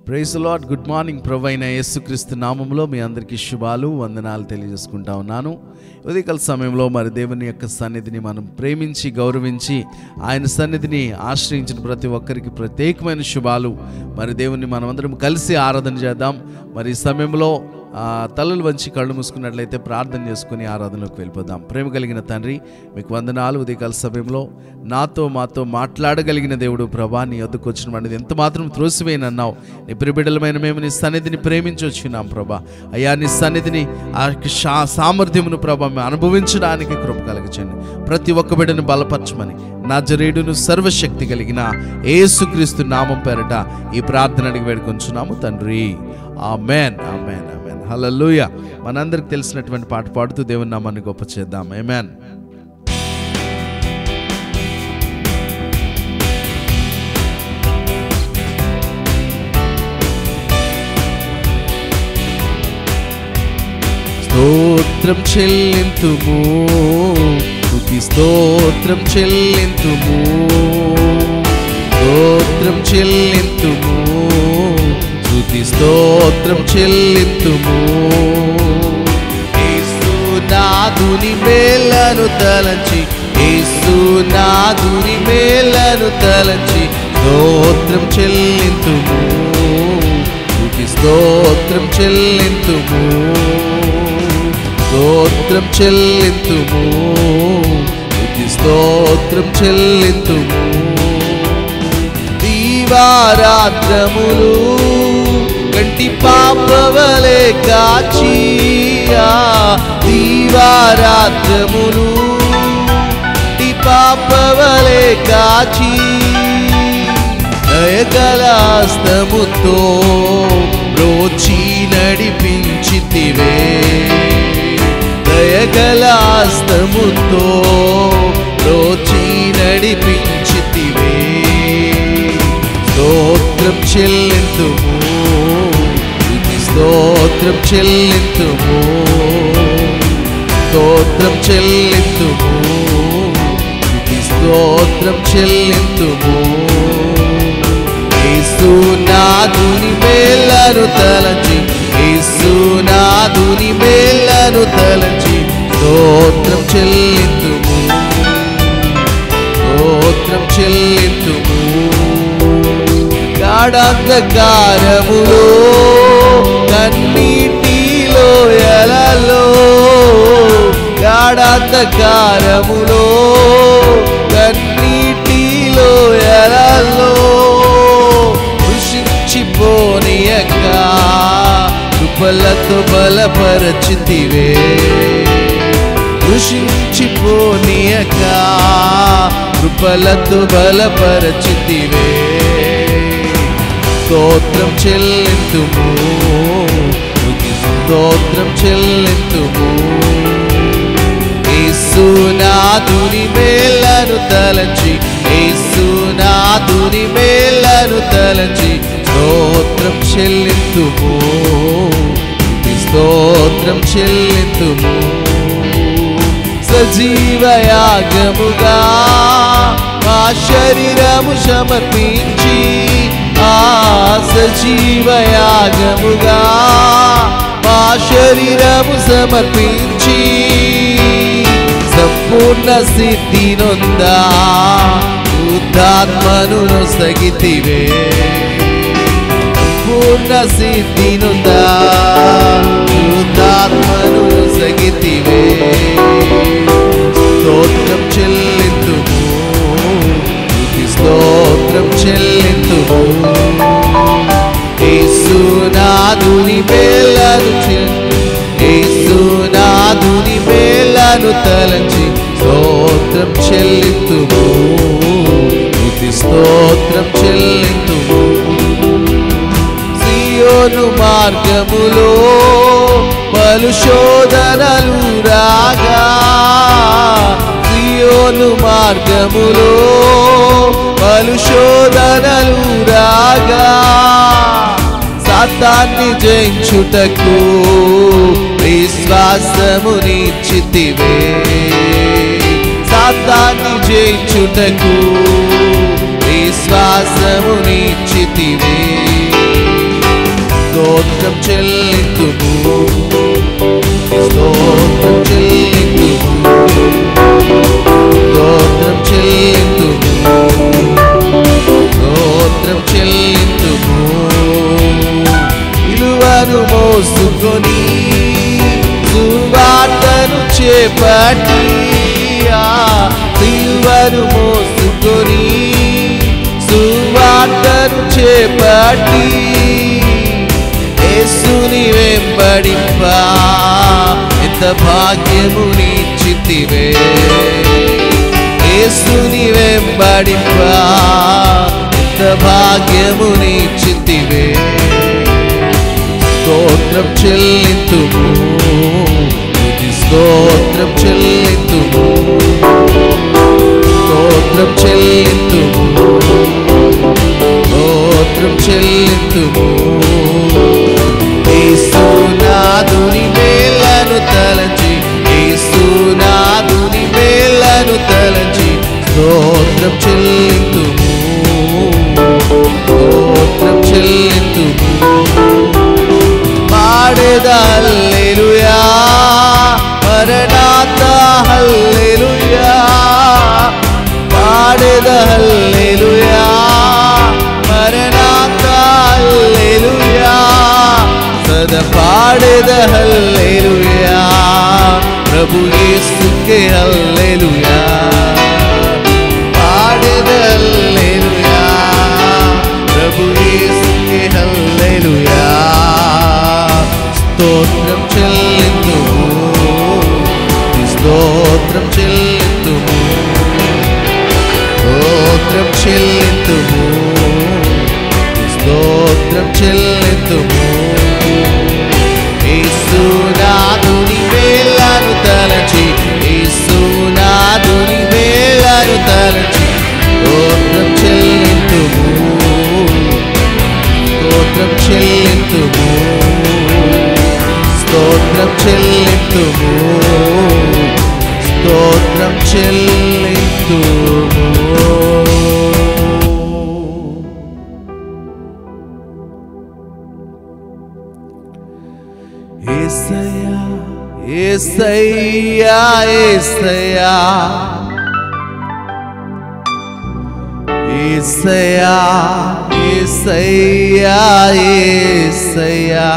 Praise the lord. Good morning. ప్రభు అయిన యేసుక్రీస్తు నామములో మీ అందరికీ శుభాలు, వందనాలు తెలియజేసుకుంటా ఉన్నాను. ఉదయకాల సమయంలో మరి దేవుని యొక్క సన్నిధిని మనం ప్రేమించి గౌరవించి ఆయన సన్నిధిని ఆశ్రయించిన ప్రతి ఒక్కరికి ప్రత్యేకమైన శుభాలు. మరి దేవుని మనమందరం కలిసి ఆరాధన చేద్దాం. మరి ఈ సమయంలో తలలు వంచి కళ్ళు మూసుకున్నట్లయితే ప్రార్థన చేసుకుని ఆరాధనలోకి వెళ్ళిపోదాం. ప్రేమ కలిగిన తండ్రి, మీకు వందనాలు. ఉదయకాల సమయంలో మాతో మాట్లాడగలిగిన దేవుడు ప్రభా, నీ వద్దకు వచ్చిన వాడిని ఎంత మాత్రం త్రోసివేయనన్నావు. నీ ప్రియబిడ్డలమైన మేము నీ సన్నిధిని ప్రేమించి వచ్చినాం ప్రభా. అయ్యా, నీ సన్నిధిని ఆ సామర్థ్యమును ప్రభా మేము అనుభవించడానికి కృప కలగచండి. ప్రతి ఒక్క బిడ్డను బలపరచమని నజరేయుడును సర్వశక్తి కలిగిన యేసుక్రీస్తు నామం పేరట ఈ ప్రార్థన అడిగి వేడుకొంచున్నాము తండ్రి. ఆమేన్, ఆమేన్, ఆమేన్. హల్లెలూయా. మనందరికి తెలిసినటువంటి పాట పాడుతూ దేవుని నామాన్ని గొప్ప చేద్దాం. ఆమేన్. స్తోత్రం చెల్లింతుము, స్తుతి స్తోత్రం చెల్లింతుము, స్తోత్రం చెల్లింతుము, స్తుతి స్తోత్రం చెల్లింతుము. యేసునాథుని మేలను తలంచి, యేసునాథుని మేలను తలంచి స్తోత్రం చెల్లింతుము, స్తుతి స్తోత్రం చెల్లింతుము, స్తోత్రం చెల్లింతుము, స్తుతి స్తోత్రం చెల్లింతుము. దీవారాత్రములు కంటి పాపవలే కాచి, దీవారాత్రములు కంటి పాపవలే కాచి, దయగల హస్తముతో బ్రోచి నడిపించితివే, దయగల హస్తముతో బ్రోచి నడిపించితివే. స్తోత్రం చెల్లింతుము, స్తుతి స్తోత్రం చెల్లింతుము, స్తోత్రం చెల్లింతుము, స్తుతి స్తోత్రం చెల్లింతుము. యేసునాథుని మేలను తలంచి, యేసునాథుని మేలను తలంచి స్తోత్రం చెల్లింతుము, స్తోత్రం చెల్లింతుము. గాఢాంధకారములో కన్నీటిలో ఎలలో, గాఢాంధకారములో కన్నీటిలో ఎలలో కృషించిపోనియక కృపలతో బలపరచితివే, కృషించిపోనియక కృపలతో బలపరచితివే. స్తోత్రం చెల్లింతుము, స్తుతి స్తోత్రం చెల్లింతుము. యేసునాథుని మేలను తలంచి, యేసునాథుని మేలను తలంచి స్తోత్రం చెల్లింతుము, స్తుతి స్తోత్రం చెల్లింతుము. సజీవయాగముగా మా శరీరము సమర్పించి, సజీవయాగముగా మా శరీరము సమర్పించి సంపూర్ణ సిద్ధి నొందా శుద్ధాత్మను నొసగితివే, సంపూర్ణ సిద్ధి నొందా శుద్ధాత్మను నొసగితివే. స్తోత్రం చెల్లింతుము, స్తుతి స్తోత్రం చెల్లింతుము. యేసునాథుని మేలను, యేసునాథుని మేలను తలంచి స్తోత్రం చెల్లింతుము, స్తుతి స్తోత్రం చెల్లింతుము. సియోను మార్గములో పలు శోధనలు రాగా, సియోను మార్గములో పలు శోధనలు రాగా సాతాన్ని జయించుటకు విశ్వాసమునిచ్చితివే, సాతాన్ని జయించుటకు విశ్వాసమునిచ్చితివే. స్తోత్రం చెల్లింతుము, స్తోత్రం చెల్లింతుము, స్తోత్రం చెల్లింతుము, స్తోత్రం చెల్లింతుము. విలువను మోసుకొని సువార్తను చేపట్టి, విలువను మోసుకొని సువార్తను చేపట్టి యేసుని వెంబడింప ఎంత భాగ్యము నీచితివే. యేసుని వెంబడింప ఎంత భాగ్యము నీచితివే. స్తోత్రం చెల్లింతుము, స్తోత్రం చెల్లింతుము, స్తోత్రం చెల్లింతుము, స్తోత్రం చెల్లింతుము. యేసునాథుని మేలను తలచి, యేసునాథుని మేలను తలచి స్తోత్రం చెల్లింతుము, స్తోత్రం చెల్లింతుము. పాడేదా హల్లెలూయా, మరణాత హల్లెలూయా, పాడేదా హల్లెలూయా, మరణాత హల్లెలూయా, సదా పాడేదా హల్లెలూయా, ప్రభు యేసుకే హల్లెలూయా, పాడేదా హల్లెలూయా, ప్రభు యేసుకే హల్లెలూయా. స్తోత్రం చెల్లింతుము, స్తోత్రం చెల్లింతుము, స్తోత్రం చెల్లింతుము, స్తోత్రం చెల్లింతుము. యేసునాథుని మేలను తలచి, యేసునాథుని మేలను తలచి స్తోత్రం చెల్లింతుము, స్తోత్రం చెల్లింతుము, స్తోత్రం చెల్లింతుము, స్తోత్రం చెల్లింతుము. యేసయ్యా యేసయ్యా యేసయ్యా, యేసయ్యా యేసయ్యా యేసయ్యా,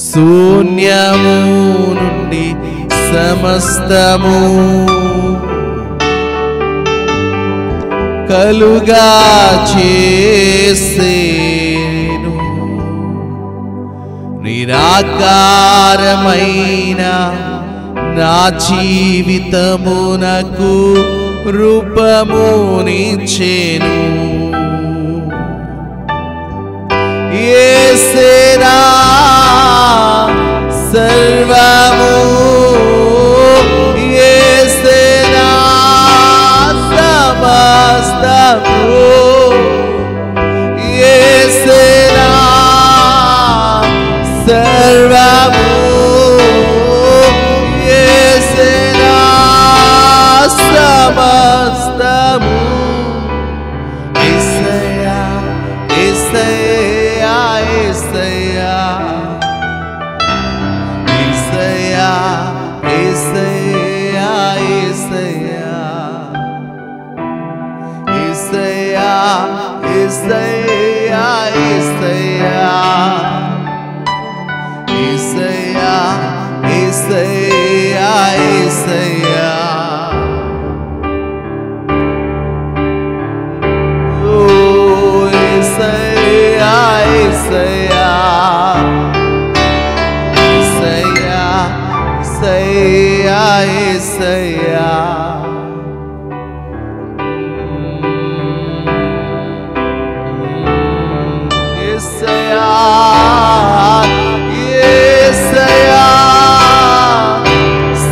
శూన్యము నుండి సమస్తము కలుగా చేసేను, నిరాకారమైన నా జీవితమునకు రూపమునిచ్చెను. యేసేనా సర్వము, యేసేనా సమస్తము, యేసేనా సర్వము, యేసేనా సమస్తము. యేసయ్యా యేసయ్యా యేసయ్యా, యేసయ్యా యేసయ్యా యేసయ్యా, యేసయ్యా యేసయ్యా యేసయ్యా, యేసయ్యా యేసయ్యా యేసయ్యా. ఓ యేసయ్యా యేసయ్యా, యేసయ్యా యేసయ్యా యేసయ్యా. యేసయ్యా యేసయ్యా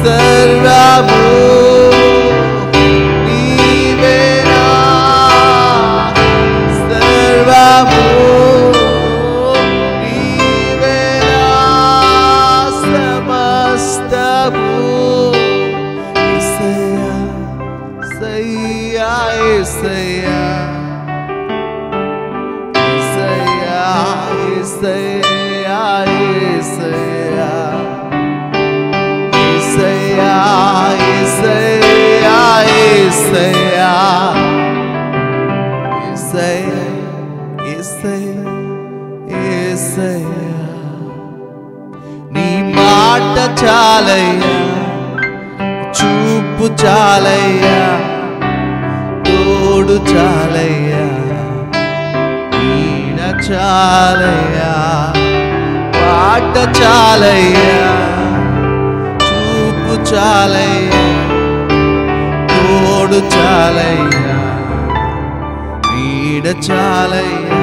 సర్వము నీవేనా, సర్వము నీవేనా, సమస్తము. యేసయ్యా యేసయ్యా యేసయ్యా, యేసయ్యా నీ మాట చాలయ్యా, చూపు చాలయ్యా, తోడు చాలయ్యా, నీడ చాలయ్యా, పాట చాలయ్యా, చూపు చాలయ్యా, తోడు చాలయ్యా, నీడ చాలయ్యా.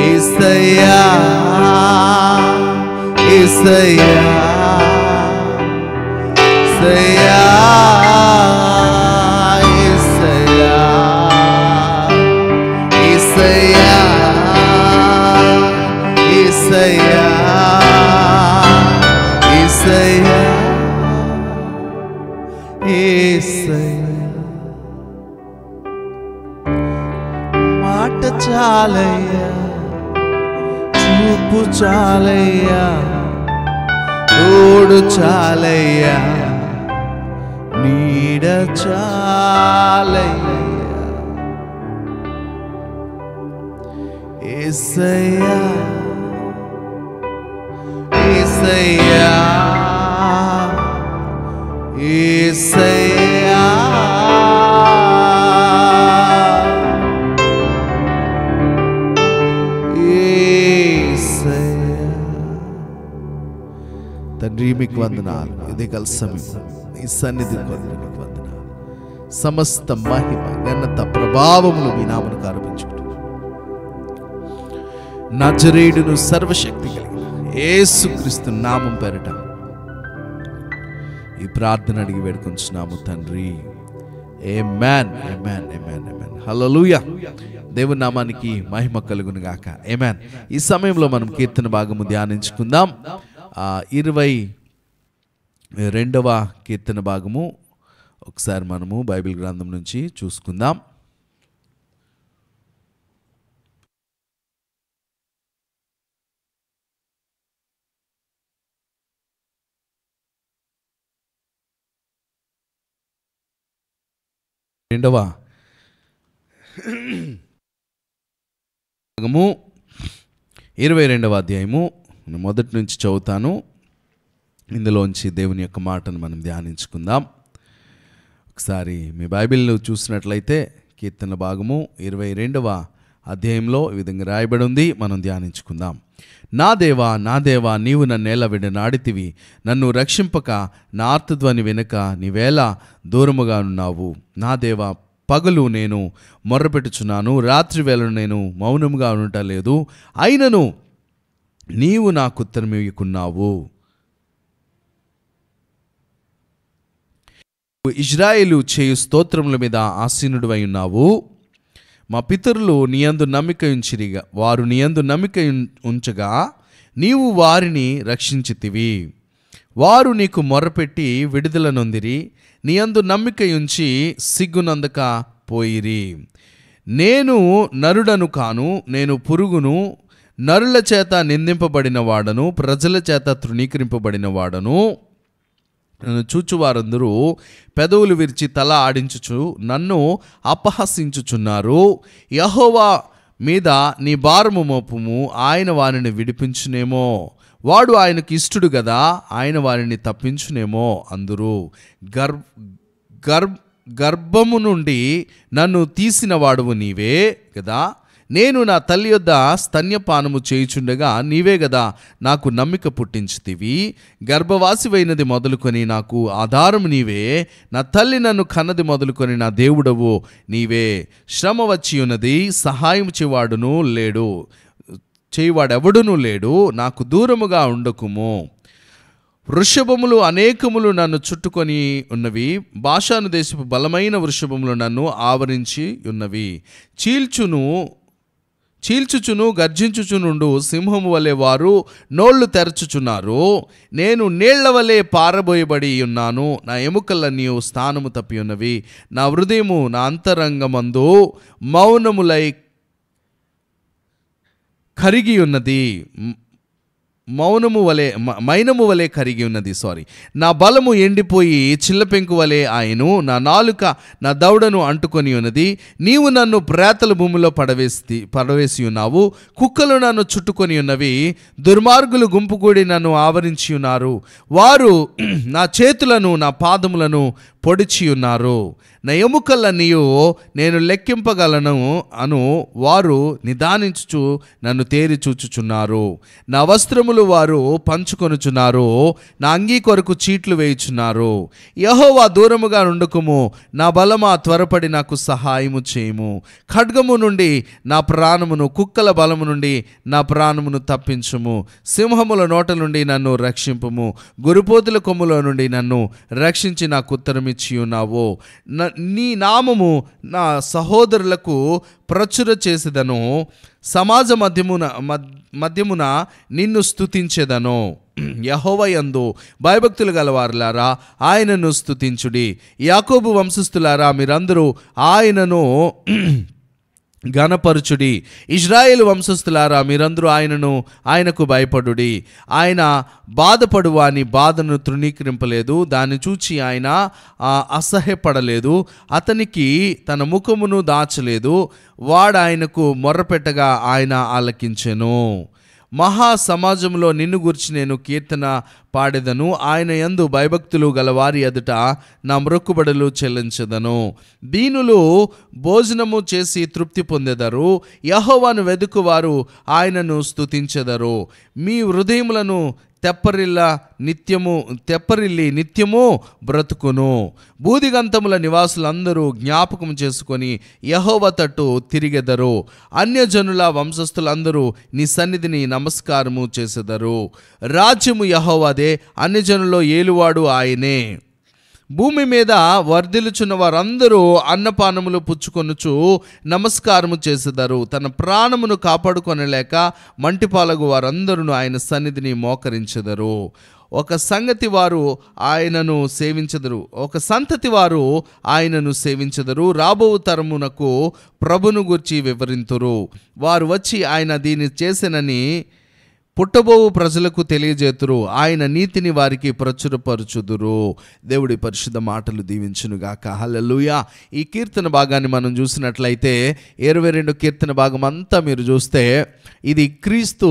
యేసయ్యా యేసయ్యా యేసయ్యా యేసయ్యా యేసయ్యా యేసయ్యా యేసయ్యా. మాట చాలయ్యా, చూపు చాలయ్యా, తోడు చాలయ్యా, నీడ చాలయ్యా. యేసయ్యా యేసయ్యా యేసయ్యా తండ్రి, మీకు వందనాలు. ఉదయకాల సమయం ఈ సన్నిధి కొరకు మీకు వందనాలు. సమస్త మహిమ ఘనత ప్రభావములు మీ నామమునకు ఆరోపించుకుంటూ నజరేయుడును సర్వశక్తి కలిగిన యేసుక్రీస్తు నామం పేరిట ఈ ప్రార్థన అడిగి వేడుకొంచున్నాము తండ్రి. ఆమేన్ ఆమేన్ ఆమేన్ ఆమేన్. హల్లెలూయా. దేవుని నామానికి మహిమ కలుగును గాక. ఆమేన్. ఈ సమయంలో మనం కీర్తన భాగము ధ్యానించుకుందాం. 22వ కీర్తన భాగము ఒకసారి మనము బైబిల్ గ్రంథం నుంచి చూసుకుందాం. రెండవ భాగము 22వ అధ్యాయము మొదటి నుంచి చదువుతాను. ఇందులోంచి దేవుని యొక్క మాటను మనం ధ్యానించుకుందాం. ఒకసారి మీ బైబిల్లో చూసినట్లయితే కీర్తన భాగము 22వ అధ్యాయంలో ఈ విధంగా రాయబడి ఉంది. మనం ధ్యానించుకుందాం. నా దేవా నా దేవా, నీవు నన్నేల విడనాడితివి, నన్ను రక్షింపక నా ఆర్తధ్వని వెనుక నీవేళ దూరముగా ఉన్నావు. నా దేవా, పగలు నేను మొర్రపెట్టుచున్నాను, రాత్రి వేళను నేను మౌనముగా ఉండటలేదు. అయినను నీవు నాకు ఉత్తరం ఇవ్వకున్నావు. ఇజ్రాయేలు చేయు స్తోత్రముల మీద ఆసీనుడివై ఉన్నావు. మా పితరులు నీయందు నమ్మిక ఉంచిరిగా, వారు నీయందు నమ్మిక ఉంచగా నీవు వారిని రక్షించితివి. వారు నీకు మొర్రపెట్టి విడుదల నొందిరి, నీయందు నమ్మిక ఉంచి సిగ్గునందక పోయిరి. నేను నరుడను కాను, నేను పురుగును, నరుల చేత నిందింపబడిన వాడను, ప్రజల చేత తృణీకరింపబడిన వాడను. నన్ను చూచువారందరూ పెదవులు విరిచి తల ఆడించుచు నన్ను అపహసించుచున్నారు. యెహోవా మీద నీ భారము మోపుము, ఆయన వారిని విడిపించునేమో. వాడు ఆయనకు ఇష్టడు గదా, ఆయన వారిని తప్పించునేమో అందరూ. గర్భము నుండి నన్ను తీసిన వాడువు నీవే గదా. నేను నా తల్లి యొద్ద స్తన్యపానము చేయుచుండగా నీవే గదా నాకు నమ్మిక పుట్టించితివి. గర్భవాసివైనది మొదలుకొని నాకు ఆధారము నీవే. నా తల్లి నన్ను కన్నది మొదలుకొని నా దేవుడవు నీవే. శ్రమ వచ్చి ఉన్నది, సహాయం చేయువాడెవడునూ లేడు. నాకు దూరముగా ఉండకుము. వృషభములు అనేకములు నన్ను చుట్టుకొని ఉన్నవి, బాషాను దేశపు బలమైన వృషభములు నన్ను ఆవరించి ఉన్నవి. చీల్చుచును గర్జించుచునుండు సింహము వలె వారు నోళ్లు తెరచుచున్నారు. నేను నీళ్ల వలె పారబోయబడి ఉన్నాను, నా ఎముకలన్నీ స్థానము తప్పి ఉన్నవి. నా హృదయము నా అంతరంగమందు మౌనములై కరిగి ఉన్నది, మైనము వలె కరిగి ఉన్నది. నా బలము ఎండిపోయి చిల్లపెంకు వలె ఆయను, నా నాలుక నా దవడను అంటుకొని ఉన్నది. నీవు నన్ను ప్రేతల భూమిలో పడవేసి ఉన్నావు, కుక్కలు నన్ను చుట్టుకొని ఉన్నవి, దుర్మార్గులు గుంపు కూడి నన్ను ఆవరించి ఉన్నారు. వారు నా చేతులను నా పాదములను పొడిచి ఉన్నారు. నా ఎముకలన్నీయు నేను లెక్కింపగలను అను వారు నిదానించుచు నన్ను తేరి చూచుచున్నారు. నా వస్త్రములు వారు పంచుకొనుచున్నారు, నా అంగీ కొరకు చీట్లు వేయుచున్నారు. యెహోవా దూరముగా నుండుకుము, నా బలమా త్వరపడి నాకు సహాయము చేయుము. ఖడ్గము నుండి నా ప్రాణమును, కుక్కల బలము నుండి నా ప్రాణమును తప్పించుము. సింహముల నోట నుండి నన్ను రక్షింపుము, గురుపోతుల కొమ్ముల నుండి నన్ను రక్షించి నాకు ఉత్తరమిచ్చి ఉన్నావు. నీ నామము నా సహోదరులకు ప్రచుర చేసేదను, సమాజ మధ్యమున నిన్ను స్తుతించెదను. యెహోవా యందు భయభక్తులు గలవారులారా ఆయనను స్తుతించుడి. యాకోబు వంశస్థులారా మీరందరూ ఆయనను ఘనపరచుడి. ఇజ్రాయేలు వంశస్థులారా మీరందరూ ఆయనకు భయపడుడి. ఆయన బాధపడు వాని బాధను తృణీకరింపలేదు, దాన్ని చూచి ఆయన అసహ్యపడలేదు. అతనికి తన ముఖమును దాచలేదు. వాడు ఆయనకు మొర్రపెట్టగా ఆయన ఆలకించెను. మహా సమాజంలో నిన్ను గురించి నేను కీర్తన పాడెదను. ఆయన యందు భయభక్తులు గలవారి ఎదుట నా మ్రొక్కుబడులు చెల్లించెదను. దీనులు భోజనము చేసి తృప్తి పొందెదరు, యెహోవాను వెదుకువారు ఆయనను స్తుతించెదరు. మీ హృదయములను తెప్పరిల్లి నిత్యము బ్రతుకును. బూదిగంతముల నివాసులందరూ జ్ఞాపకం చేసుకొని యెహోవా తట్టు తిరిగెదరు. అన్యజనుల వంశస్థులందరూ నీ సన్నిధిని నమస్కారము చేసెదరు. రాజ్యము యెహోవాదే, అన్యజనుల్లో ఏలువాడు ఆయనే. భూమి మీద వర్ధిల్లుచున్న వారందరూ అన్నపానములు పుచ్చుకొనుచు నమస్కారము చేసేదారు. తన ప్రాణమును కాపాడుకొనలేక మంటిపాలగు వారందరూ ఆయన సన్నిధిని మోకరించెదరు. ఒక సంతతి వారు ఆయనను సేవించెదరు. రాబో తరమునకు ప్రభును గూర్చి వివరింతురు. వారు వచ్చి ఆయన దీన్ని చేసెనని పుట్టబోవు ప్రజలకు తెలియజేతురు. ఆయన నీతిని వారికి ప్రచురపరచుదురు. దేవుడి పరిశుద్ధ మాటలు దీవించునుగాక. హల్లెలూయా. ఈ కీర్తన భాగాన్ని మనం చూసినట్లయితే 22 కీర్తన భాగం అంతా మీరు చూస్తే ఇది క్రీస్తు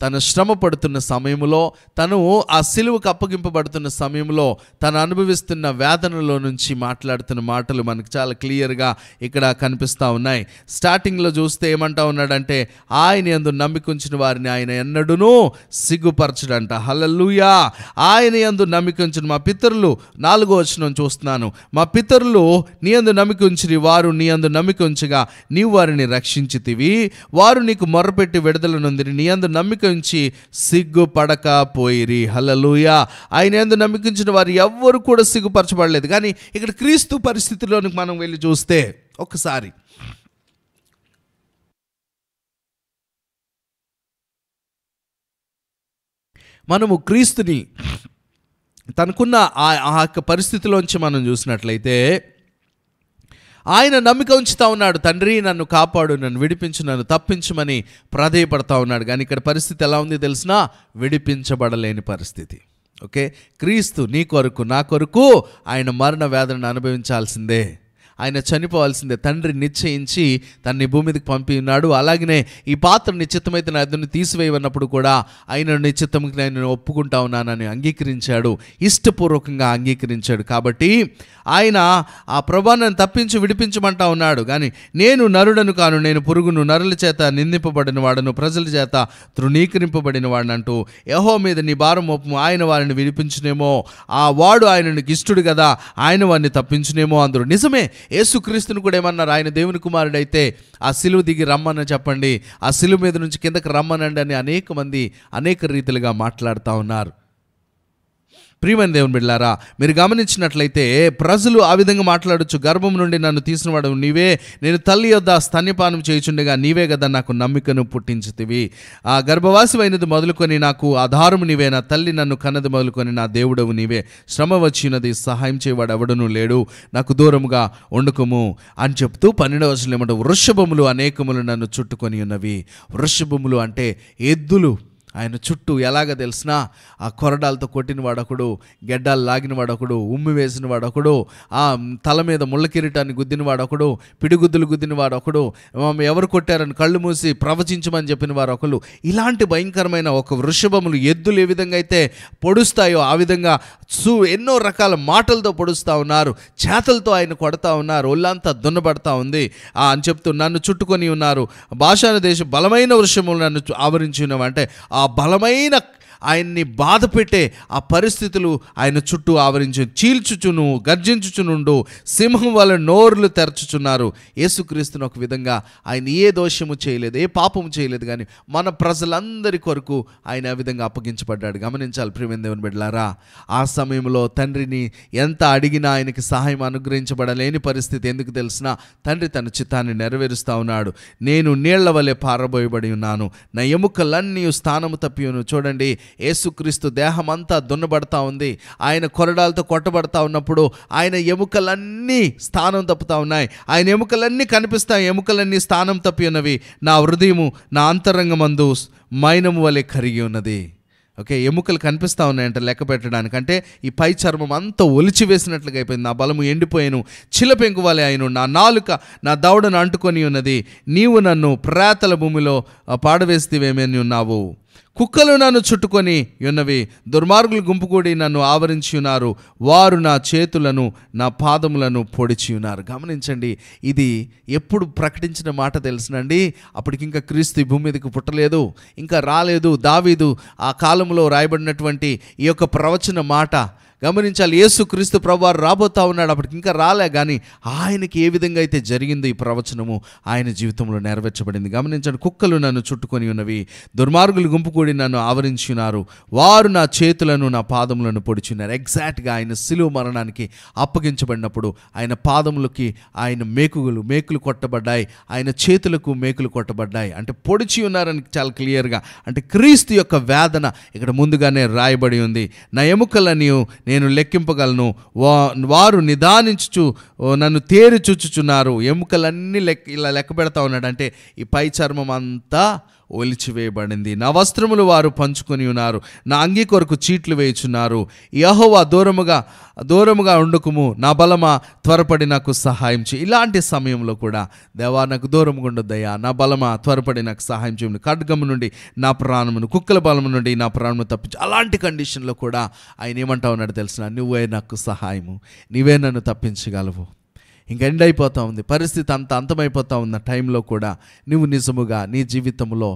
తన శ్రమ పడుతున్న సమయంలో, తను ఆ సిలువకు అప్పగింపబడుతున్న సమయంలో తను అనుభవిస్తున్న వేదనలో నుంచి మాట్లాడుతున్న మాటలు మనకు చాలా క్లియర్గా ఇక్కడ కనిపిస్తూ ఉన్నాయి. స్టార్టింగ్లో చూస్తే ఏమంటా ఉన్నాడంటే, ఆయన యందు నమ్మిక ఉంచిన వారిని ఆయన ఎన్నడూనూ సిగ్గుపరచడంట. హల్లెలూయా. ఆయన యందు నమ్మిక ఉంచిన మా పితరులు, 4వ వచనం చూస్తున్నాను, మా పితరులు నీ యందు నమ్మిక ఉంచిరి, వారు నీ యందు నమ్మిక ఉంచగా నీవు వారిని రక్షించితివి. వారు నీకు మొర్రపెట్టి విడుదల నొందిరి, నీ యందు నమ్మిక ఉంచి సిగ్గుపడకపోయిరి. హల్లెలూయా. ఆయన యందు నమ్మిక ఉంచిన వారు ఎవ్వరు కూడా సిగ్గుపరచబడలేదు. కానీ ఇక్కడ క్రీస్తు పరిస్థితిలోనికి మనం వెళ్ళి చూస్తే ఒకసారి మనము క్రీస్తుని తనకున్న ఆ యొక్క పరిస్థితిలోంచి మనం చూసినట్లయితే ఆయన నమ్మిక ఉంచుతా ఉన్నాడు. తండ్రి నన్ను కాపాడు, నన్ను విడిపించు, నన్ను తప్పించమని ప్రాధేయపడతా ఉన్నాడు. కానీ ఇక్కడ పరిస్థితి ఎలా ఉంది తెలిసినా, విడిపించబడలేని పరిస్థితి. ఓకే, క్రీస్తు నీ కొరకు నా కొరకు ఆయన మరణ వేదనను అనుభవించాల్సిందే, ఆయన చనిపోవాల్సిందే. తండ్రి నిశ్చయించి తన్ని భూమి మీదకి పంపి ఉన్నాడు. అలాగనే ఈ పాత్ర నిశ్చితమైతే నా ఎదురు తీసివేయవన్నప్పుడు కూడా ఆయన నిశ్చితంగా నేను ఒప్పుకుంటా ఉన్నానని అంగీకరించాడు, ఇష్టపూర్వకంగా అంగీకరించాడు. కాబట్టి ఆయన ఆ ప్రభాను తప్పించి విడిపించమంటా ఉన్నాడు. కానీ నేను నరుడను కాను, నేను పురుగును, నరుల చేత నిందింపబడిన వాడను, ప్రజల చేత తృణీకరింపబడిన వాడిని అంటూ యెహోవా మీద నీ భారం మోపము, ఆయన వారిని విడిపించునేమో, ఆ వాడు ఆయనకు ఇష్టడు కదా, ఆయన వారిని తప్పించునేమో అందరూ. నిజమే, యేసుక్రీస్తుని కూడా ఏమన్నారు, ఆయన దేవుని కుమారుడైతే ఆ సిలువ దిగి రమ్మని చెప్పండి, ఆ సిలువ మీద నుంచి కిందకి రమ్మనండి అని అనేక మంది అనేక రీతిలుగా మాట్లాడుతూ ఉన్నారు. ప్రియమైన దేవుని బిడ్డలారా, మీరు గమనించినట్లయితే ప్రజలు ఆ విధంగా మాట్లాడొచ్చు. గర్భం నుండి నన్ను తీసినవాడు నీవే, నేను తల్లి యొద్ద స్తన్యపానం చేయుచుండగా నీవే కదా నాకు నమ్మికను పుట్టించితివి. ఆ గర్భవాసి అయినది మొదలుకొని నాకు ఆధారము నీవే, నా తల్లి నన్ను కన్నది మొదలుకొని నా దేవుడవు నీవే. శ్రమ వచ్చినది, సహాయం చేయవాడు ఎవడనూ లేడు, నాకు దూరముగా వండుకుము అని చెప్తూ 12వ వచనం ఏమంటే, వృషభములు అనేకములు నన్ను చుట్టుకొని ఉన్నవి. వృషభములు అంటే ఎద్దులు. ఆయన చుట్టూ ఎలాగ తెలిసినా ఆ కొరడాలతో కొట్టిన వాడొకడు, గెడ్డాలు లాగిన వాడొకడు, ఉమ్మి వేసిన వాడొకడు, ఆ తల మీద ముళ్ళ కిరీటాన్ని గుద్దిన వాడొకడు, పిడిగుద్దులు గుద్దిన వాడొకడు, ఎవరు కొట్టారని కళ్ళు మూసి ప్రవచించమని చెప్పిన వారు ఒకరు. ఇలాంటి భయంకరమైన ఒక వృషభములు, ఎద్దులు ఏ విధంగా అయితే పొడుస్తాయో ఆ విధంగా ఎన్నో రకాల మాటలతో పొడుస్తూ ఉన్నారు, చేతలతో ఆయన కొడతా ఉన్నారు, ఒళ్ళంతా దున్నబడతా ఉంది అని చెప్తూ నన్ను చుట్టుకొని ఉన్నారు. బాషాను దేశం బలమైన వృషములు నన్ను ఆవరించి ఉన్నవి. అంటే ఆ బలమైన ఆయన్ని బాధ పెట్టే ఆ పరిస్థితులు ఆయన చుట్టూ ఆవరించి చీల్చుచును గర్జించుచునుండు సింహం వల్ల నోరులు తెరచుచున్నారు. యేసుక్రీస్తును ఒక విధంగా ఆయన ఏ దోషము చేయలేదు, ఏ పాపము చేయలేదు, కానీ మన ప్రజలందరి కొరకు ఆయన ఆ విధంగా అప్పగించబడ్డాడు. గమనించాలి ప్రియమైన దేవుని బిడ్డలారా, ఆ సమయంలో తండ్రిని ఎంత అడిగినా ఆయనకి సహాయం అనుగ్రహించబడలేని పరిస్థితి. ఎందుకు తెలిసినా తండ్రి తన చిత్తాన్ని నెరవేరుస్తూ ఉన్నాడు. నేను నీళ్ల వలె పారబోయబడి ఉన్నాను, నా ఎముకలన్నీ స్థానము తప్పియును. చూడండి, యేసుక్రీస్తు దేహం అంతా దున్నబడతా ఉంది. ఆయన కొరడాలతో కొట్టబడతా ఉన్నప్పుడు ఆయన ఎముకలన్నీ స్థానం తప్పుతా ఉన్నాయి. ఆయన ఎముకలన్నీ కనిపిస్తాయి, ఎముకలన్నీ స్థానం తప్పి ఉన్నవి. నా హృదయము నా అంతరంగమందు మైనము వలె కరిగి ఉన్నది. ఓకే, ఎముకలు కనిపిస్తూ ఉన్నాయంట లెక్క పెట్టడానికి. అంటే ఈ పై చర్మం అంతా ఒలిచి వేసినట్లుగా అయిపోయింది. నా బలము ఎండిపోయాను, చిలపెంకు వలె అయిను, నా నాలుక నా దవడను అంటుకొని ఉన్నది. నీవు నన్ను ప్రేతల భూమిలో పాడవేస్తేవేమని ఉన్నావు. కుక్కలు నన్ను చుట్టుకొని ఉన్నవి, దుర్మార్గులు గుంపు కూడి నన్ను ఆవరించి ఉన్నారు. వారు నా చేతులను నా పాదములను పొడిచి ఉన్నారు. గమనించండి, ఇది ఎప్పుడు ప్రకటించిన మాట తెలుసునండి. అప్పటికి ఇంకా క్రీస్తు ఈ భూమి మీదకి పుట్టలేదు, ఇంకా రాలేదు. దావీదు ఆ కాలంలో రాయబడినటువంటి ఈ యొక్క ప్రవచన మాట గమనించాలి. యేసుక్రీస్తు ప్రభువారు రాబోతా ఉన్నాడు, అప్పటికి ఇంకా రాలే, కానీ ఆయనకి ఏ విధంగా అయితే జరిగిందో ఈ ప్రవచనము ఆయన జీవితంలో నెరవేర్చబడింది. గమనించండి, కుక్కలు నన్ను చుట్టుకొని ఉన్నవి, దుర్మార్గులు గుంపు కూడి నన్ను ఆవరించి ఉన్నారు. వారు నా చేతులను నా పాదములను పొడిచున్నారు. ఎగ్జాక్ట్గా ఆయన శిలువ మరణానికి అప్పగించబడినప్పుడు ఆయన పాదములకి ఆయన మేకులు కొట్టబడ్డాయి, ఆయన చేతులకు మేకులు కొట్టబడ్డాయి. అంటే పొడిచి ఉన్నారని చాలా క్లియర్గా, అంటే క్రీస్తు యొక్క వేదన ఇక్కడ ముందుగానే రాయబడి ఉంది. నా ఎముకలని నేను లెక్కింపగలను, వారు నిదానించుచు నన్ను తేరి చూచుచున్నారు. ఎముకలన్నీ ఇలా లెక్క పెడతా ఉన్నాడు. అంటే ఈ పై చర్మం అంతా ఒలిచివేయబడింది. నా వస్త్రములు వారు పంచుకొని ఉన్నారు, నా అంగీ కొరకు చీట్లు వేయుచున్నారు. యెహోవా దూరముగా ఉండుకుము, నా బలమా త్వరపడి నాకు సహాయం చేయి. ఇలాంటి సమయంలో కూడా దేవా నాకు దూరముగా ఉండొద్దయ్యా, నా బలమా త్వరపడి నాకు సహాయం చేయము. ఖడ్గము నుండి నా ప్రాణమును, కుక్కల బలము నుండి నా ప్రాణమును తప్పించు. అలాంటి కండిషన్లో కూడా ఆయన ఏమంటా ఉన్నాడు తెలిసిన, నువ్వే నాకు సహాయము, నీవే నన్ను తప్పించగలవు. ఇంక ఎండ్ అయిపోతూ ఉంది పరిస్థితి, అంతమైపోతూ ఉన్న టైంలో కూడా నువ్వు నిజముగా నీ జీవితంలో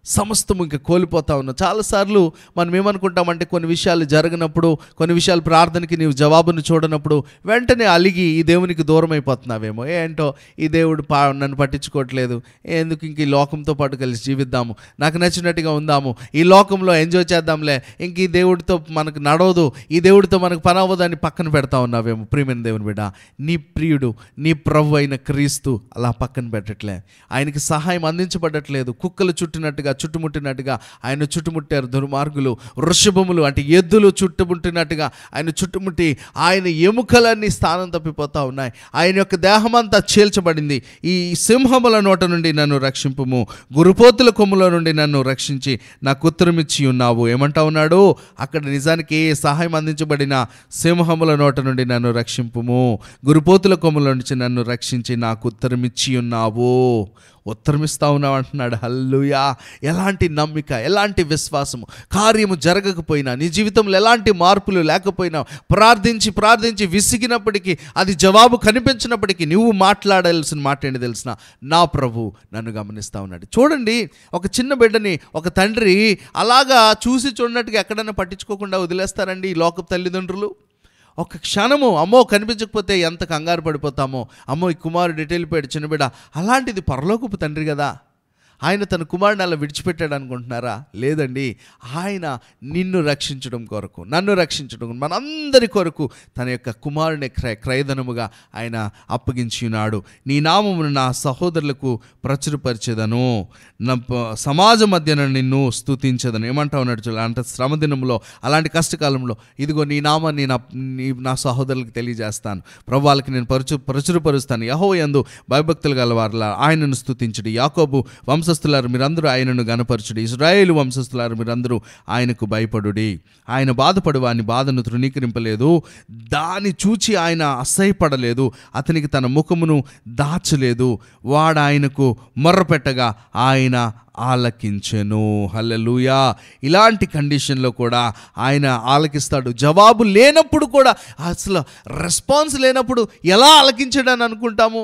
సమస్తము ఇంకా కోల్పోతా ఉన్నావు. చాలాసార్లు మనం ఏమనుకుంటామంటే కొన్ని విషయాలు జరగనప్పుడు, కొన్ని విషయాలు ప్రార్థనకి నీవు జవాబును చూడనప్పుడు వెంటనే అలిగి ఈ దేవునికి దూరం అయిపోతున్నావేమో. ఏంటో ఈ దేవుడు నన్ను పట్టించుకోవట్లేదు, ఎందుకు ఇంక ఈ లోకంతో పాటు కలిసి జీవిద్దాము, నాకు నచ్చినట్టుగా ఉందాము, ఈ లోకంలో ఎంజాయ్ చేద్దాంలే, ఇంక ఈ దేవుడితో మనకు నడవదు, ఈ దేవుడితో మనకు పని అవ్వదు అని పక్కన పెడతా ఉన్నావేమో. ప్రియమైన దేవుని బిడ్డ, నీ ప్రియుడు నీ ప్రభు అయిన క్రీస్తు అలా పక్కన పెట్టట్లే, ఆయనకి సహాయం అందించబడట్లేదు. కుక్కలు చుట్టుముట్టినట్టుగా ఆయన చుట్టుముట్టారు దుర్మార్గులు. వృషభములు అంటే ఎద్దులు చుట్టుముట్టినట్టుగా ఆయన చుట్టుముట్టి ఆయన ఎముకలన్నీ స్థానం తప్పిపోతూ ఉన్నాయి. ఆయన యొక్క దేహమంతా చీల్చబడింది. ఈ సింహముల నోట నుండి నన్ను రక్షింపుము, గురుపోతుల కొమ్ముల నుండి నన్ను రక్షించి నాకు ఉత్తరమిచ్చి ఉన్నావు. ఏమంటా ఉన్నాడు అక్కడ? నిజానికి ఏ సహాయం అందించబడిన సింహముల నోట నుండి నన్ను రక్షింపుము, గురుపోతుల కొమ్ముల నుంచి నన్ను రక్షించి నాకు ఉత్తరమిచ్చి ఉన్నావు. ఉత్తరమిస్తా ఉన్నావు అంటున్నాడు. హల్లెలూయా! ఎలాంటి నమ్మిక, ఎలాంటి విశ్వాసము. కార్యము జరగకపోయినా, నీ జీవితంలో ఎలాంటి మార్పులు లేకపోయినా, ప్రార్థించి విసిగినప్పటికీ, అది జవాబు కనిపించినప్పటికీ నువ్వు మాట్లాడాల్సిన మాట ఏంటి తెలిసిన, నా ప్రభు నన్ను గమనిస్తూ ఉన్నాడు. చూడండి, ఒక చిన్న బిడ్డని ఒక తండ్రి అలాగా చూసి చూడనట్టుగా ఎక్కడైనా పట్టించుకోకుండా వదిలేస్తారండి ఈ లోకపు తల్లిదండ్రులు. ఒక క్షణము అమ్మో కనిపించకపోతే ఎంత కంగారు పడిపోతామో, అమ్మో ఈ కుమారుడు ఎటు వెళ్ళిపోయాడు చిన్నబిడ్డ. అలాంటిది పరలోకపు తండ్రి కదా, ఆయన తన కుమారుని అలా విడిచిపెట్టాడు అనుకుంటున్నారా? లేదండి. ఆయన నిన్ను రక్షించడం కొరకు, నన్ను రక్షించడం, మనందరి కొరకు తన యొక్క కుమారుని క్రయధనముగా ఆయన అప్పగించి ఉన్నాడు. నీ నామమును నా సహోదరులకు ప్రచురపరిచేదను, నా సమాజం మధ్యన నిన్ను స్తుతించదను. ఏమంటా ఉన్నాడు చూడాలి. అంటే శ్రమ దినంలో, అలాంటి కష్టకాలంలో ఇదిగో నీ నామాన్ని నా సహోదరులకు తెలియజేస్తాను, ప్రభువాళ్ళకి నేను ప్రచురపరుస్తాను. యెహోవా యందు భయభక్తులు గలవారులా ఆయనను స్తుతించుడి. యాకోబు వంశస్థులారు మీరందరూ ఆయనను గనపరచుడి. ఇశ్రాయేలు వంశస్థులారు మీరందరూ ఆయనకు భయపడుడి. ఆయన బాధపడు వాని బాధను తృణీకరింపలేదు, దాన్ని చూచి ఆయన అసహ్యపడలేదు, అతనికి తన ముఖమును దాచలేదు. వాడు ఆయనకు మొర్రపెట్టగా ఆయన ఆలకించెను. హల్లెలూయా. ఇలాంటి కండిషన్లో కూడా ఆయన ఆలకిస్తాడు. జవాబు లేనప్పుడు కూడా, అసలు రెస్పాన్స్ లేనప్పుడు ఎలా ఆలకించాడని అనుకుంటాము.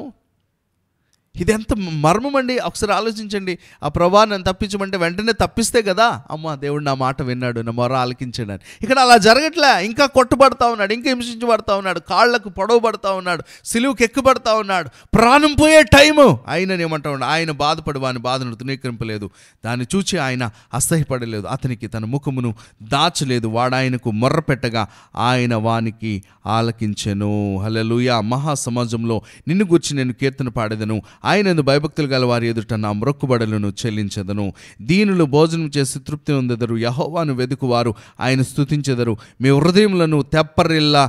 ఇది ఎంత మర్మం అండి. ఒకసారి ఆలోచించండి. ఆ ప్రభా నన్ను తప్పించమంటే వెంటనే తప్పిస్తే కదా, అమ్మ దేవుడు నా మాట విన్నాడు, నా మొర ఆలకించాడని. ఇక్కడ అలా జరగట్లే. ఇంకా కొట్టుబడతా ఉన్నాడు, ఇంకా హింసించబడతా ఉన్నాడు, కాళ్లకు పొడవబడతా ఉన్నాడు, సిలువుకి ఎక్కుబడతా ఉన్నాడు, ప్రాణం పోయే టైము. ఆయన ఏమంటా ఉన్నాడు, ఆయన బాధపడి వాని బాధను తృణీకరింపలేదు, దాన్ని చూచి ఆయన అసహ్యపడలేదు, అతనికి తన ముఖమును దాచలేదు. వాడు ఆయనకు మొర్ర పెట్టగా ఆయన వానికి ఆలకించెను. హల్లెలూయా. మహాసమాజంలో నిన్ను గూర్చి నేను కీర్తన పాడేదను, ఆయనందు భయభక్తులు గల వారి ఎదుట నా మ్రొక్కుబడులను చెల్లించెదను. దీనులు భోజనం చేసి తృప్తి పొందెదరు, యెహోవాను వెదుకువారు ఆయన స్తుతించెదరు. మీ హృదయములను తెప్పరిల్లి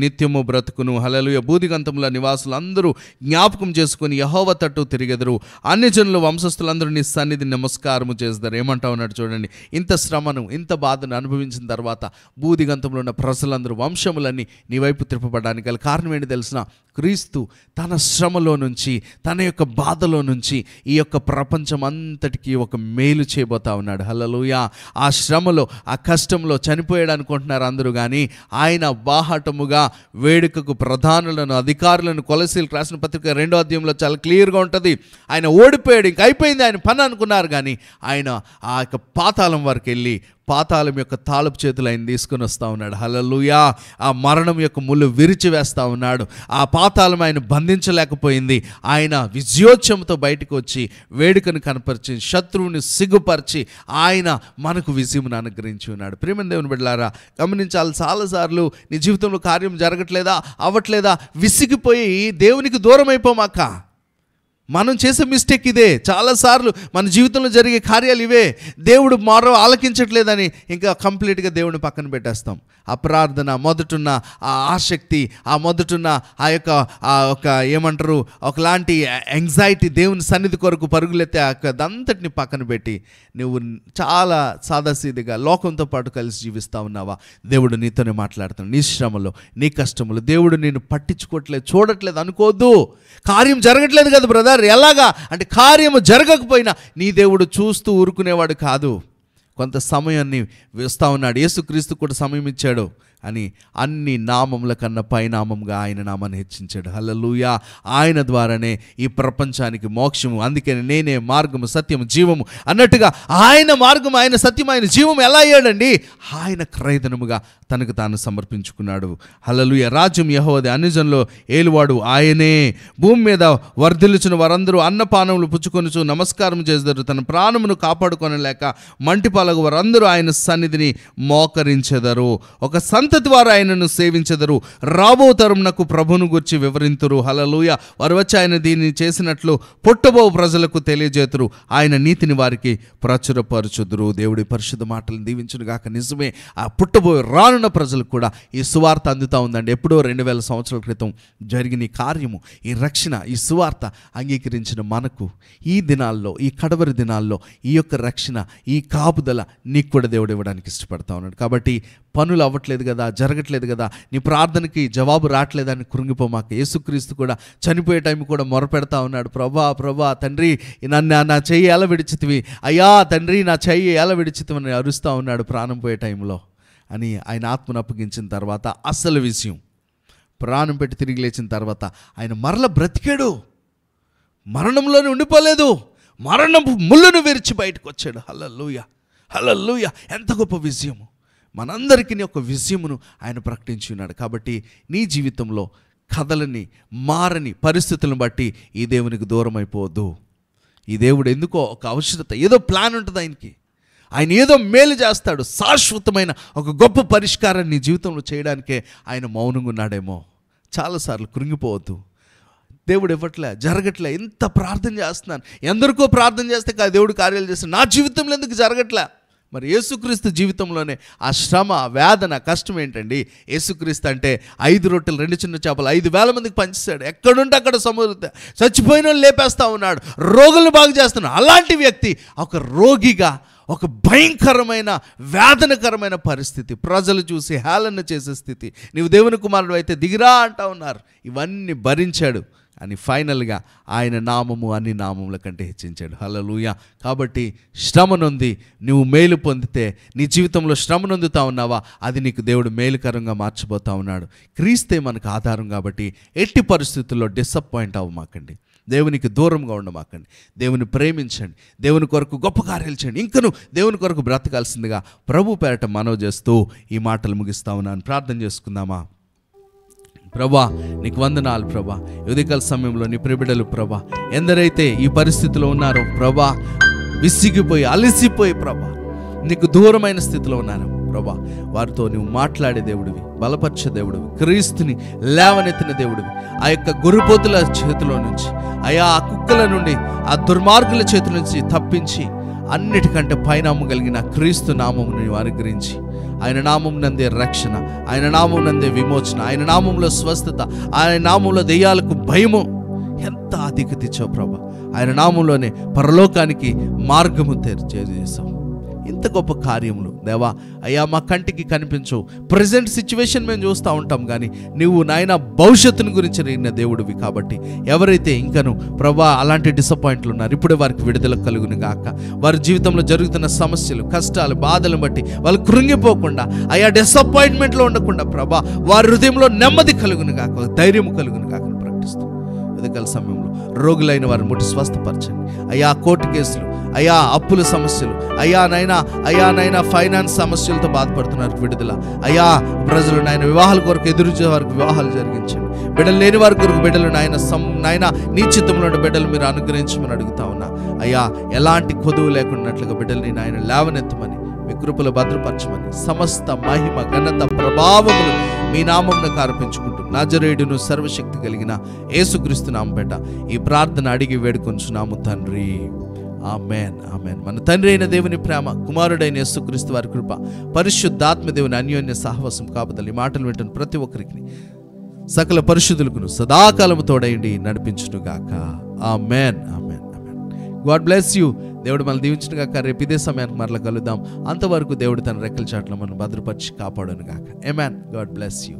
నిత్యము బ్రతుకును. హల్లెలూయా. బూదిగంతముల నివాసులు అందరూ జ్ఞాపకం చేసుకుని యెహోవా తట్టు తిరిగెదరు. అన్ని జనులు వంశస్థులందరూ నీ సన్నిధిని నమస్కారము చేస్తారు. ఏమంటా ఉన్నాడు చూడండి. ఇంత శ్రమను, ఇంత బాధను అనుభవించిన తర్వాత బూదిగంతంలో ఉన్న ప్రజలందరూ, వంశములన్నీ నీ వైపు త్రిప్పబడడానికి గల కారణం ఏంటి తెలిసిన? క్రీస్తు తన శ్రమలో నుంచి, తన యొక్క బాధలో నుంచి ఈ యొక్క ప్రపంచం అంతటికీ ఒక మేలు చేయబోతా ఉన్నాడు. హల్లెలూయా. ఆ శ్రమలో, ఆ కష్టంలో చనిపోయాడు అనుకుంటున్నారు అందరూ, కానీ ఆయన బాహాటముగా వేడుకకు ప్రధానులను, అధికారులను, కొలసీలకు రాసిన పత్రిక 2వ అధ్యాయంలో చాలా క్లియర్గా ఉంటుంది. ఆయన ఓడిపోయాడు, ఇంక అయిపోయింది ఆయన పని అనుకున్నారు, కానీ ఆయన ఆ యొక్క పాతాళం వరకు వెళ్ళి పాతాళం యొక్క తాళపు చేతులు ఆయన తీసుకుని వస్తూ ఉన్నాడు. హల్లెలూయా. ఆ మరణం యొక్క ముళ్ళు విరిచి వేస్తూ ఉన్నాడు. ఆ పాతాళం ఆయన బంధించలేకపోయింది. ఆయన విజయోత్సవంతో బయటకు వచ్చి వేడుకను కనపరిచి, శత్రువుని సిగ్గుపరిచి ఆయన మనకు విజయమును అనుగ్రహించి ఉన్నాడు. ప్రియమైన దేవుని బిడ్డలారా, గమనించాలి. చాలాసార్లు నీ జీవితంలో కార్యం జరగట్లేదా, అవ్వట్లేదా, విసిగిపోయి దేవునికి దూరం అయిపోమాక. మనం చేసే మిస్టేక్ ఇదే. చాలాసార్లు మన జీవితంలో జరిగే కార్యాలు ఇవే. దేవుడు మరో ఆలకించట్లేదని ఇంకా కంప్లీట్గా దేవుడిని పక్కన పెట్టేస్తాం. ఆ ప్రార్థన, మొదటున్న ఆ ఆసక్తి, ఆ మొదటున్న ఆ యొక్క ఏమంటారు, ఒకలాంటి యాంగ్జైటీ, దేవుని సన్నిధి కొరకు పరుగులెత్తే అదంతటిని పక్కన పెట్టి నువ్వు చాలా సాదాసీదిగా లోకంతో పాటు కలిసి జీవిస్తూ ఉన్నావా? దేవుడు నీతోనే మాట్లాడుతున్నాడు. నీ శ్రమలో, నీ కష్టములు దేవుడు నేను పట్టించుకోవట్లేదు, చూడట్లేదు అనుకోవద్దు. కార్యం జరగట్లేదు కదా బ్రదర్, ఎలాగా అంటే కార్యము జరగకపోయినా నీ దేవుడు చూస్తూ ఊరుకునేవాడు కాదు. కొంత సమయాన్ని వేస్తూ ఉన్నాడు. యేసుక్రీస్తు కూడా సమయం ఇచ్చాడు అని అన్ని నామముల కన్నా పైనామంగా ఆయన నామాన్ని హెచ్చించాడు. హల్లెలూయా. ఆయన ద్వారానే ఈ ప్రపంచానికి మోక్షము. అందుకని నేనే మార్గము, సత్యము, జీవము అన్నట్టుగా ఆయన మార్గం, ఆయన సత్యం, ఆయన జీవము ఎలా అయ్యాడండి? ఆయన క్రయధనముగా తనకు తాను సమర్పించుకున్నాడు. హల్లెలూయా. రాజ్యం యెహోవాదే, అన్ని జనుల్లో ఏలువాడు ఆయనే. భూమి మీద వర్ధిల్లుచున్న వారందరూ అన్నపానములు పుచ్చుకొనుచు నమస్కారం చేస్తారు. తన ప్రాణమును కాపాడుకొనలేక మంటిపాలకు వారందరూ ఆయన సన్నిధిని మోకరించెదరు. ఒక సంతతి వారు ఆయనను సేవించెదరు. రాబో తరమునకు ప్రభువును గురించి వివరింతురు. హల్లెలూయా. వారు వచ్చి ఆయన దీన్ని చేసినట్లు పుట్టబో ప్రజలకు తెలియజేతురు. ఆయన నీతిని వారికి ప్రచురపరచుదురు. దేవుడి పరిశుద్ధ మాటలను దీవించును గాక. నిజమే, ఆ పుట్టబోయే రానున్న ప్రజలకు కూడా ఈ సువార్త అందుతూ ఉందండి. ఎప్పుడో 2000 సంవత్సరాల క్రితం జరిగిన ఈ కార్యము, ఈ రక్షణ, ఈ సువార్త అంగీకరించిన మనకు ఈ దినాల్లో, ఈ కడవరి దినాల్లో ఈ యొక్క రక్షణ, ఈ కాపుదల నీకు కూడా దేవుడు ఇవ్వడానికి ఇష్టపడతా ఉన్నాడు. కాబట్టి పనులు అవ్వట్లేదు కదా, జరగట్లేదు కదా, నీ ప్రార్థనకి జవాబు రావట్లేదని కృంగిపోమాక. యేసుక్రీస్తు కూడా చనిపోయే టైం కూడా మొరపెడతా ఉన్నాడు. ప్రభా తండ్రి, నా చెయ్యి ఎలా విడిచితివి, అయ్యా తండ్రి నా చెయ్యి ఎలా విడిచితివని అరుస్తూ ఉన్నాడు ప్రాణం పోయే టైంలో. అని ఆయన ఆత్మను అప్పగించిన తర్వాత అసలు విషయం, ప్రాణం పెట్టి తిరిగి లేచిన తర్వాత ఆయన మరల బ్రతికాడు. మరణంలోనే ఉండిపోలేదు, మరణం ముళ్ళను విరిచి బయటకు వచ్చాడు. హల్లెలూయా, హల్లెలూయా. ఎంత గొప్ప విజయము! మనందరికీ ఒక విజయమును ఆయన ప్రకటించి ఉన్నాడు. కాబట్టి నీ జీవితంలో కథలని, మారని పరిస్థితులను బట్టి ఈ దేవునికి దూరం అయిపోవద్దు. ఈ దేవుడు ఎందుకో ఒక అవసరత, ఏదో ప్లాన్ ఉంటుంది ఆయనకి. ఆయన ఏదో మేలు చేస్తాడు, శాశ్వతమైన ఒక గొప్ప పరిష్కారాన్ని నీ జీవితంలో చేయడానికే ఆయన మౌనంగా ఉన్నాడేమో. చాలాసార్లు కృంగిపోవద్దు. దేవుడు ఇవ్వట్లే, జరగట్లే, ఎంత ప్రార్థన చేస్తున్నాను, ఎందరికో ప్రార్థన చేస్తే దేవుడు కార్యాలు చేస్తాడు, నా జీవితంలో ఎందుకు జరగట్లే? మరి యేసుక్రీస్తు జీవితంలోనే ఆ శ్రమ, వేదన, కష్టం ఏంటండి? యేసుక్రీస్తు అంటే 5 రొట్టెలు 2 చిన్న చేపలు 5,000 మందికి పంచిస్తాడు. ఎక్కడుంటే అక్కడ సముద్రం, చచ్చిపోయిన వాళ్ళు లేపేస్తూ ఉన్నాడు, రోగులను బాగు చేస్తున్నాడు. అలాంటి వ్యక్తి ఒక రోగిగా, ఒక భయంకరమైన వేదనకరమైన పరిస్థితి, ప్రజలు చూసి హేళన చేసే స్థితి, నీవు దేవుని కుమారుడు అయితే దిగిరా అంటా ఉన్నారు. ఇవన్నీ భరించాడు అని ఫైనల్గా ఆయన నామము అన్ని నామముల కంటే హెచ్చించాడు. హల్లెలూయా. కాబట్టి శ్రమ నొంది నువ్వు మేలు పొందితే, నీ జీవితంలో శ్రమ నొందుతా ఉన్నావా, అది నీకు దేవుడు మేలుకరంగా మార్చిపోతా ఉన్నాడు. క్రీస్తే మనకు ఆధారం కాబట్టి ఎట్టి పరిస్థితుల్లో డిసప్పాయింట్ అవ్వమాకండి, దేవునికి దూరంగా ఉండమాకండి. దేవుని ప్రేమించండి, దేవుని కొరకు గొప్ప కార్యాలు చేయండి. ఇంకను దేవుని కొరకు బ్రతకాల్సిందిగా ప్రభు పేరట మనవి చేస్తూ ఈ మాటలు ముగిస్తా ఉన్నాను. ప్రార్థన చేసుకుందామా? ప్రభా, నీకు వందనాలు ప్రభా. ఉదయకాల సమయంలో నీ ప్రియబిడ్డలు ప్రభా, ఎందరైతే ఈ పరిస్థితిలో ఉన్నారో ప్రభా, విసిగిపోయి అలసిపోయి ప్రభా, నీకు దూరమైన స్థితిలో ఉన్నారు ప్రభా, వారితో నువ్వు మాట్లాడే దేవుడివి, బలపరిచే దేవుడివి, క్రీస్తుని లేవనెత్తిన దేవుడివి. ఆ యొక్క గొర్రెపోతుల చేతిలో నుంచి, ఆ కుక్కల నుండి, ఆ దుర్మార్గుల చేతుల నుంచి తప్పించి అన్నిటికంటే పైనామం కలిగిన క్రీస్తు నామమును నీవు అనుగ్రహించి, ఆయన నామం నందే రక్షణ, ఆయన నామం నందే విమోచన, ఆయన నామంలో స్వస్థత, ఆయన నామంలో దెయ్యాలకు భయము ఎంత అధికత ఇచ్చావు ప్రభా. ఆయన నామంలోనే పరలోకానికి మార్గము చేసావు. ఇంత గొప్ప కార్యములు దేవా అయ్యా మా కంటికి కనిపించవు. ప్రజెంట్ సిచ్యువేషన్ మేము చూస్తూ ఉంటాం, కానీ నువ్వు నాయన భవిష్యత్తుని గురించి అడిగిన దేవుడివి. కాబట్టి ఎవరైతే ఇంకను ప్రభా అలాంటి డిసప్పాయింట్లు ఉన్నారు, ఇప్పుడే వారికి విడుదల కలుగును గాక. వారి జీవితంలో జరుగుతున్న సమస్యలు, కష్టాలు, బాధలను బట్టి వాళ్ళు కృంగిపోకుండా, అయ్యా డిసప్పాయింట్మెంట్లో ఉండకుండా ప్రభా వారి హృదయంలో నెమ్మది కలుగును గాక, ధైర్యం కలుగును గాక ప్రకటిస్తూ ఉదయకాల సమయంలో రోగులైన వారిని ముట్టి స్వస్థపరచండి. అయ్యా కోర్టు కేసులు, అయ్యా అప్పుల సమస్యలు, అయ్యా నైనా ఫైనాన్స్ సమస్యలతో బాధపడుతున్నారు విడుదల. అయ్యా ప్రజలు నాయన వివాహాల కొరకు ఎదురుచే వారికి వివాహాలు జరిగించండి. బిడ్డలు లేని వారి కొరకు బిడ్డలు నాయన నీ చిత్తంలో ఉన్న బిడ్డలు మీరు అనుగ్రహించమని అడుగుతా ఉన్నా. అయ్యా ఎలాంటి కొదువు లేకున్నట్లుగా బిడ్డల్ని నాయన లేవనెత్తమని, మీ కృపలో భద్రపరచమని, సమస్త మహిమ ఘనత ప్రభావములు మీ నామమున కార్పించుకుంటూ నజరేయుడును సర్వశక్తి కలిగిన యేసుక్రీస్తు నామం పేట ఈ ప్రార్థన అడిగి వేడుకొంచున్నాము తండ్రి. ఆమేన్, ఆమేన్. మన తండ్రి అయిన దేవుని ప్రేమ, కుమారుడైన యేసుక్రీస్తు వారి కృప, పరిశుద్ధాత్మ దేవుని అన్యోన్య సహవాసం కాపుదలు ఈ మాటలు వింటున్న ప్రతి ఒక్కరికి సకల పరిశుద్ధులకు సదాకాలము తోడైండి నడిపించును గాక. Amen, amen, amen. God bless you. దేవుడు మనల్ని దీవించును గాక. రేపు ఇదే సమయానికి మరలా కలుద్దాం. అంతవరకు దేవుడు తన రెక్కల చాటులో మనం భద్రపరిచి కాపాడును గాక. ఆమేన్. God bless you.